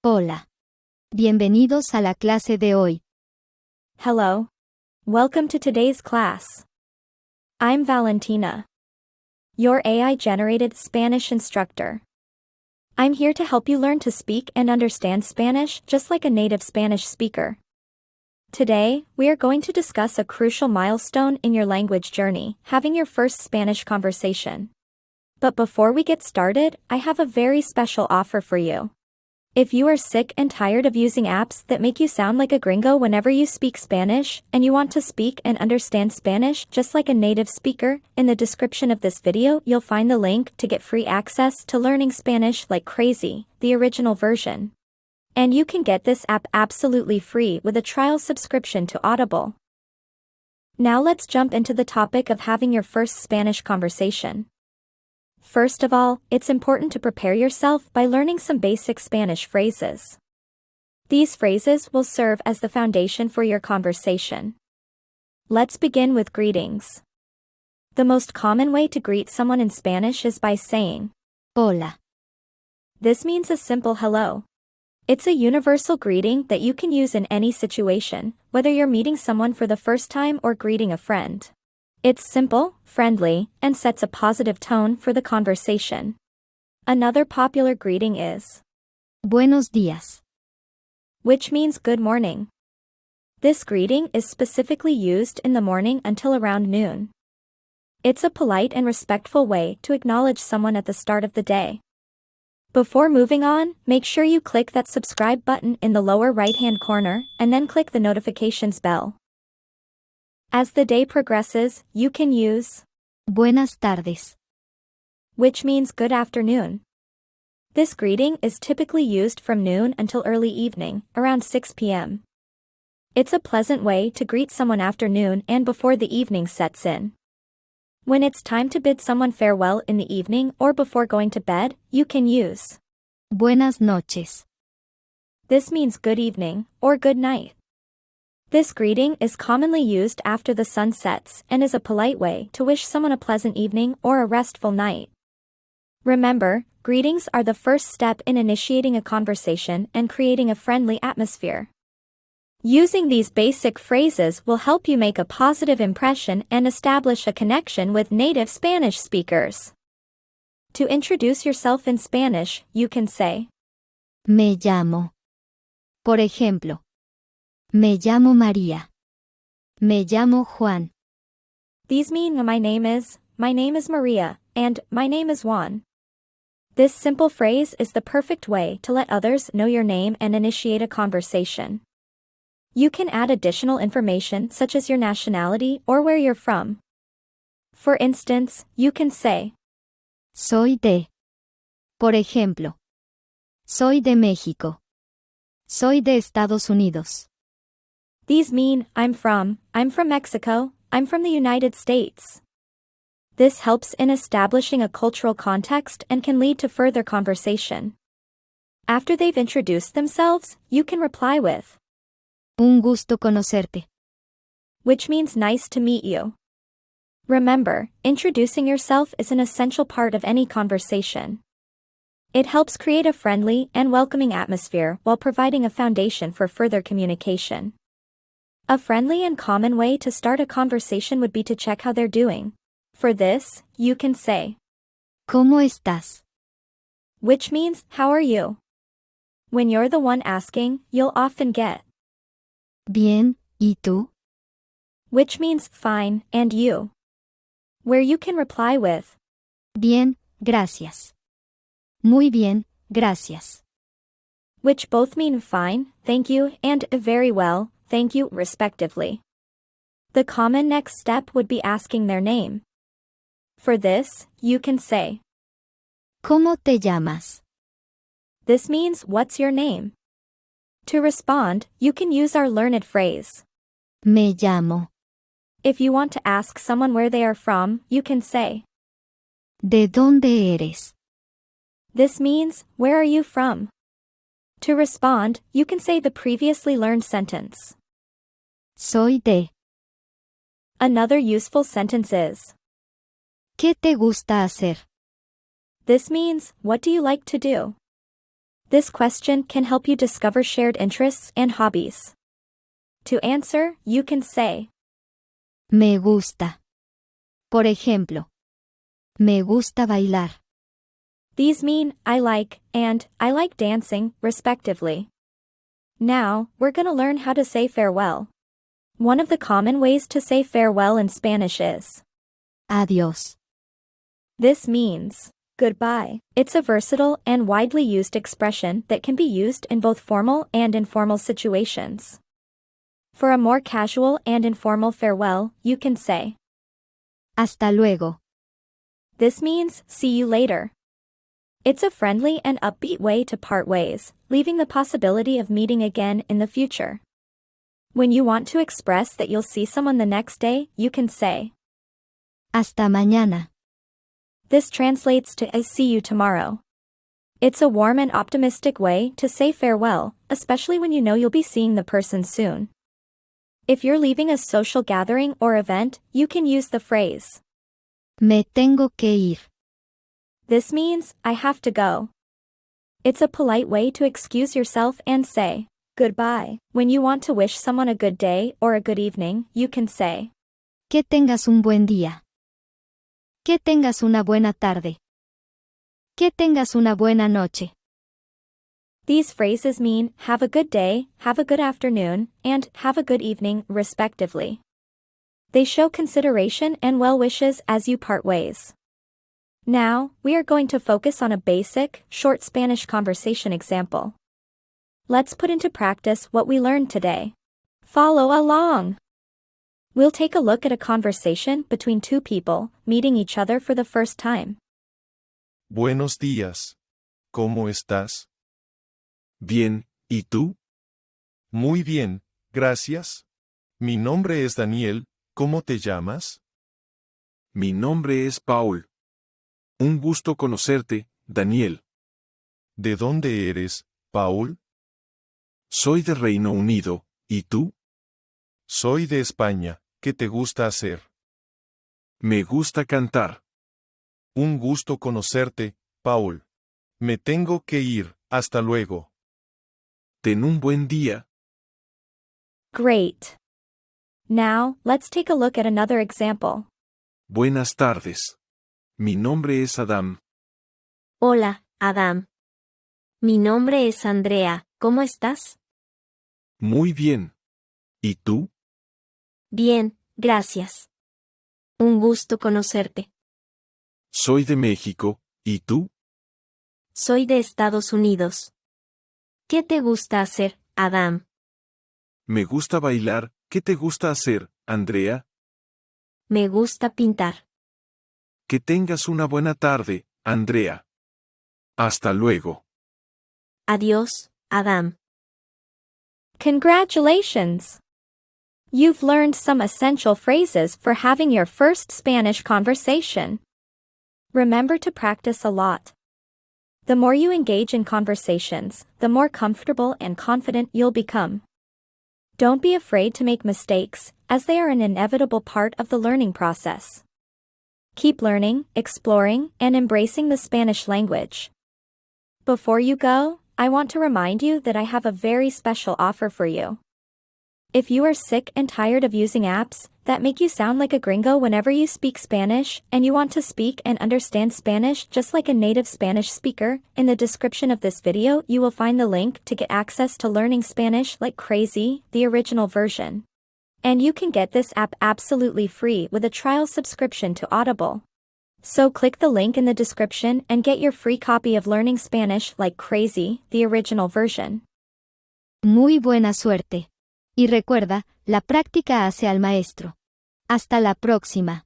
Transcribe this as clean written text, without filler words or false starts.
Hola. Bienvenidos a la clase de hoy. Hello. Welcome to today's class. I'm Valentina, your AI-generated Spanish instructor. I'm here to help you learn to speak and understand Spanish just like a native Spanish speaker. Today, we are going to discuss a crucial milestone in your language journey, having your first Spanish conversation. But before we get started, I have a very special offer for you. If you are sick and tired of using apps that make you sound like a gringo whenever you speak Spanish, and you want to speak and understand Spanish just like a native speaker, in the description of this video you'll find the link to get free access to learning Spanish like crazy, the original version. And you can get this app absolutely free with a trial subscription to Audible. Now let's jump into the topic of having your first Spanish conversation. First of all, it's important to prepare yourself by learning some basic Spanish phrases. These phrases will serve as the foundation for your conversation. Let's begin with greetings. The most common way to greet someone in Spanish is by saying, Hola. This means a simple hello. It's a universal greeting that you can use in any situation, whether you're meeting someone for the first time or greeting a friend. It's simple, friendly, and sets a positive tone for the conversation. Another popular greeting is Buenos días. which means good morning. This greeting is specifically used in the morning until around noon. It's a polite and respectful way to acknowledge someone at the start of the day. Before moving on, make sure you click that subscribe button in the lower right-hand corner and then click the notifications bell. As the day progresses, you can use Buenas tardes. which means good afternoon. This greeting is typically used from noon until early evening, around 6 p.m. It's a pleasant way to greet someone after noon and before the evening sets in. When it's time to bid someone farewell in the evening or before going to bed, you can use Buenas noches. This means good evening or good night. This greeting is commonly used after the sun sets and is a polite way to wish someone a pleasant evening or a restful night. Remember, greetings are the first step in initiating a conversation and creating a friendly atmosphere. Using these basic phrases will help you make a positive impression and establish a connection with native Spanish speakers. To introduce yourself in Spanish, you can say, Me llamo. Por ejemplo, Me llamo María. Me llamo Juan. These mean my name is Maria, and my name is Juan. This simple phrase is the perfect way to let others know your name and initiate a conversation. You can add additional information such as your nationality or where you're from. For instance, you can say, Soy de. Por ejemplo, Soy de México. Soy de Estados Unidos. These mean I'm from Mexico, I'm from the United States. This helps in establishing a cultural context and can lead to further conversation. After they've introduced themselves, you can reply with Un gusto conocerte. which means nice to meet you. Remember, introducing yourself is an essential part of any conversation. It helps create a friendly and welcoming atmosphere while providing a foundation for further communication. A friendly and common way to start a conversation would be to check how they're doing. For this, you can say, ¿Cómo estás? which means, how are you? When you're the one asking, you'll often get, Bien, ¿y tú? which means, fine, and you? Where you can reply with, Bien, gracias. Muy bien, gracias. which both mean fine, thank you, and very well, thank you, respectively. The common next step would be asking their name. For this, you can say, ¿Cómo te llamas? this means, what's your name? To respond, you can use our learned phrase. Me llamo. If you want to ask someone where they are from, you can say, ¿De dónde eres? this means, where are you from? To respond, you can say the previously learned sentence. Soy de. Another useful sentence is, ¿Qué te gusta hacer? this means, what do you like to do? This question can help you discover shared interests and hobbies. To answer, you can say, Me gusta. Por ejemplo, me gusta bailar. These mean I like and I like dancing, respectively. Now, we're gonna learn how to say farewell. One of the common ways to say farewell in Spanish is Adiós. This means goodbye. It's a versatile and widely used expression that can be used in both formal and informal situations. For a more casual and informal farewell, you can say Hasta luego. This means see you later. It's a friendly and upbeat way to part ways, leaving the possibility of meeting again in the future. When you want to express that you'll see someone the next day, you can say Hasta mañana. This translates to I see you tomorrow. It's a warm and optimistic way to say farewell, especially when you know you'll be seeing the person soon. If you're leaving a social gathering or event, you can use the phrase Me tengo que ir. This means I have to go. It's a polite way to excuse yourself and say goodbye. When you want to wish someone a good day or a good evening, you can say Que tengas un buen día. Que tengas una buena tarde. Que tengas una buena noche. These phrases mean have a good day, have a good afternoon, and have a good evening, respectively. They show consideration and well wishes as you part ways. Now, we are going to focus on a basic, short Spanish conversation example. Let's put into practice what we learned today. Follow along! We'll take a look at a conversation between two people meeting each other for the first time. Buenos días. ¿Cómo estás? Bien, ¿y tú? Muy bien, gracias. Mi nombre es Daniel, ¿cómo te llamas? Mi nombre es Paul. Un gusto conocerte, Daniel. ¿De dónde eres, Paul? Soy de Reino Unido, ¿y tú? Soy de España, ¿qué te gusta hacer? Me gusta cantar. Un gusto conocerte, Paul. Me tengo que ir, hasta luego. Ten un buen día. Great! Now, let's take a look at another example. Buenas tardes. Mi nombre es Adam. Hola, Adam. Mi nombre es Andrea, ¿cómo estás? Muy bien. ¿Y tú? Bien, gracias. Un gusto conocerte. Soy de México, ¿y tú? Soy de Estados Unidos. ¿Qué te gusta hacer, Adam? Me gusta bailar, ¿qué te gusta hacer, Andrea? Me gusta pintar. Que tengas una buena tarde, Andrea. Hasta luego. Adiós, Adam. Congratulations! You've learned some essential phrases for having your first Spanish conversation. Remember to practice a lot. The more you engage in conversations, the more comfortable and confident you'll become. Don't be afraid to make mistakes, as they are an inevitable part of the learning process. Keep learning, exploring, and embracing the Spanish language. Before you go, I want to remind you that I have a very special offer for you. If you are sick and tired of using apps that make you sound like a gringo whenever you speak Spanish, and you want to speak and understand Spanish just like a native Spanish speaker, in the description of this video you will find the link to get access to Learning Spanish Like Crazy, the original version. And you can get this app absolutely free with a trial subscription to Audible. So click the link in the description and get your free copy of Learning Spanish Like Crazy, the original version. Muy buena suerte. Y recuerda, la práctica hace al maestro. Hasta la próxima.